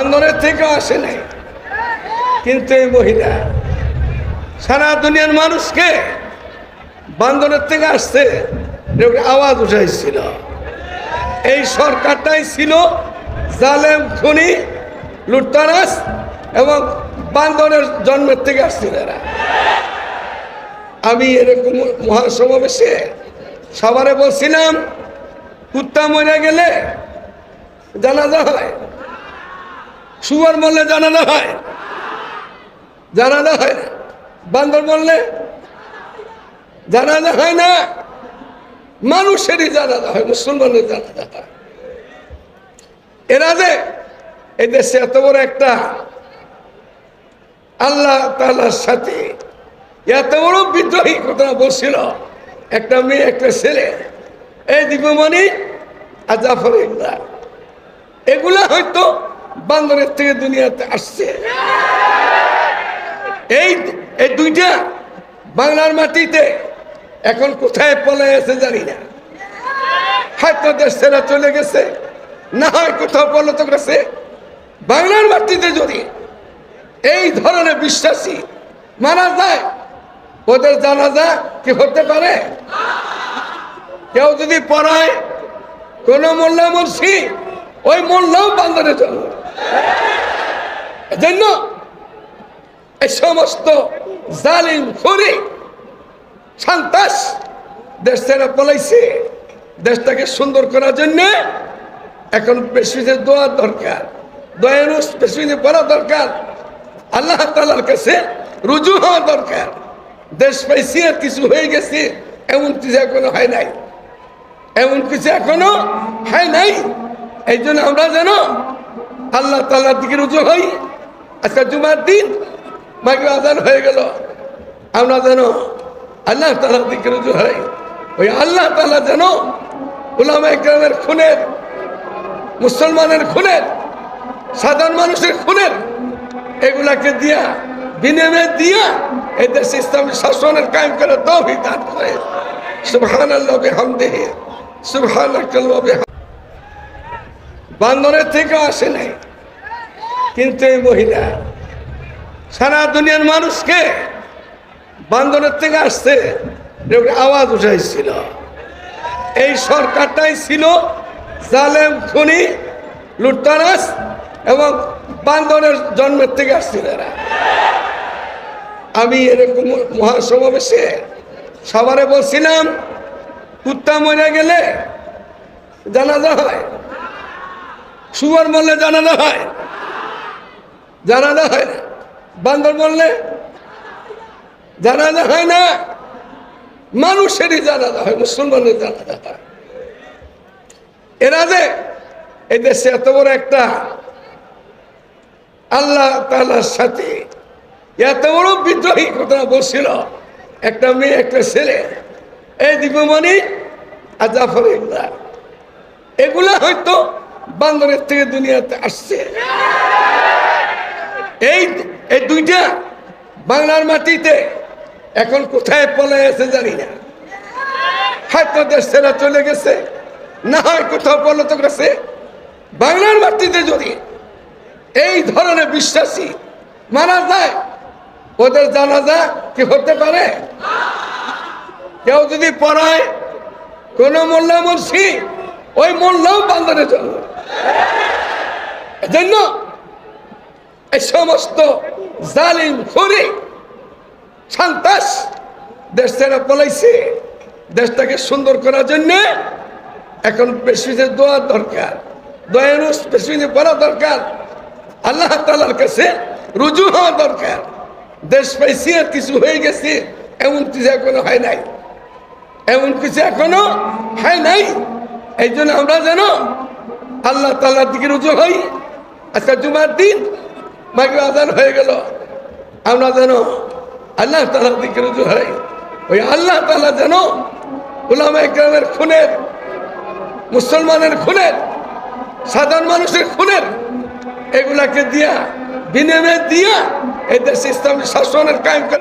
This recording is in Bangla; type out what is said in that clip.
বান্দরের থেকে আসে নাই, কিন্তু এই মহিলা সারা দুনিয়ার মানুষকে বান্দরের থেকে আসছে আওয়াজ উঠাইছিল। এই সরকারটাই ছিল জালেম, খুনি, লুটতরাজ এবং বান্দরের জন্মের থেকে আসছিল এরা। আমি এরকম মহাসমাবেশে সবারে বলছিলাম, কুত্তা মরে গেলে জানাজা হয়, শুয়ার মরলে জানাজা হয়, জানাজা হয় না। বান্দর মরলে জানাজা হয় না, মানুষেরই জানাজা হয়, মুসলমানের জানাজা হয়। এরা যে এই দেশে এত বড় একটা আল্লাহ তাআলার সাথে এত বড় বিদ্রোহী ঘটনা বলছিল, একটা মেয়ে একটা ছেলে, এই দীপমণি আর জাফর ইকবাল, এগুলা হয়তো বান্দরের থেকে দুনিয়াতে আসছে। এই দুইটা বাংলার মাটিতে এখন কোথায় পলায় আছে জানি না, হয়তো দেশ ছেড়ে চলে গেছে, না হয় কোথাও পলাতক আছে। বাংলার মাটিতে যদি এই ধরনের বিশ্বাসী মারা যায়, ওদের জানাজা কি হতে পারে? কেউ যদি পড়ায় কোন মোল্লা মুর্শি, ওই মোল্লাও বান্দরের জন্য। এজন্য এই সমস্ত জালিম, খুনি, সন্ত্রাস দেশ ছেড়ে পলাইছে। দেশটাকে সুন্দর করার জন্য এখন প্রেসিডেন্টের দোয়ার দরকার, দয়ানুস প্রেসিডেন্ট পড়া দরকার, আল্লাহ তাআলার কাছে রুজু হওয়া দরকার। দেশ পাইছি আর কিছু হয়ে গেছে এমন কিছু এখনো হয় নাই, এমন কিছু এখনো হয় নাই। এই জন্য আমরা যেন আল্লাহ তাআলার দিকে রুজু হই। আজকে জুমার দিন, মাগরিব আযান হয়ে গেল, আমরা যেন আল্লাহ তাআলার দিকে রুজু হই। ওই আল্লাহ তাআলা যেন উলামায়ে কেরামের খুনের, মুসলমানের খুনের, সাধারণ মানুষের খুনের, এগুলাকে দিয়া বিনিময় দিয়া এই দেশে ইসলামী শাসনের কায়েম করে তৌফিক দান করে। সুবহানাল্লাহি ওয়া বিহামদিহি, সুবহানাকাল্লাহু ওয়া বিহামদিহি। বান্দরের থেকে আসে নাই, কিন্তু এই মহিলা সারা দুনিয়ার মানুষকে বান্দরের থেকে আসছে আওয়াজ উঠাইছিল। এই সরকারটাই ছিল জালেম, খুনি, লুটতরাজ এবং বান্দরের জন্মের থেকে আসছিল এরা। আমি এরকম মহাসমাবেশে সবারে বলছিলাম, কুত্তা মরে গেলে জানাজা হয়, শুয়ার মরলে জানাজা হয়, জানাজা হয় না। বান্দর মরলে জানাজা হয় না, মানুষেরই জানাজা হয়, মুসলমানের জানাজা হয়। এরা যে এই দেশে এত বড় একটা আল্লাহ তাআলার সাথে এত বড় বিদ্রোহী ঘটনা বলছিল, একটা মেয়ে একটা ছেলে, এই দীপমণি আর জাফর ইকবাল, এগুলা হয়তো বান্দরের থেকে দুনিয়াতে আসছে। এই দুইটা বাংলার মাটিতে এখন কোথায় পলায় আছে জানি না, হয়তো দেশ ছেড়ে চলে গেছে, না হয় কোথাও পলাতক আছে। বাংলার মাটিতে যদি এই ধরনের বিশ্বাসী মারা যায়, ওদের জানাজা কি হতে পারে? কেউ যদি পড়ায় কোন মোল্লা মুর্শি, ওই মোল্লাও বান্দরের জন্য। এজন্য এই সমস্ত জালিম, খুনি, সন্ত্রাস দেশ ছেড়ে পলাইছে। দেশটাকে সুন্দর করার জন্য এখন প্রেসিডেন্টের দোয়ার দরকার, দয়ানুস প্রেসিডেন্ট পড়া দরকার, আল্লাহ তাআলার কাছে রুজু হওয়া দরকার। দেশ পাইছি আর কিছু হয়ে গেছে এমন কিছু এখনো হয় নাই, এমন কিছু এখনো হয় নাই। এই জন্য আমরা যেন আল্লাহ তাআলার দিকে রুজু হই। আজকে জুমার দিন, মাগরিব আযান হয়ে গেল, আমরা যেন আল্লাহ তাআলার দিকে রুজু হই। ওই আল্লাহ তাআলা যেন উলামায়ে কেরামের খুনের, মুসলমানের খুনের, সাধারণ মানুষের খুনের, এগুলাকে দিয়া বিনিময় দিয়া এই দেশে ইসলামী শাসনের কায়েম করে।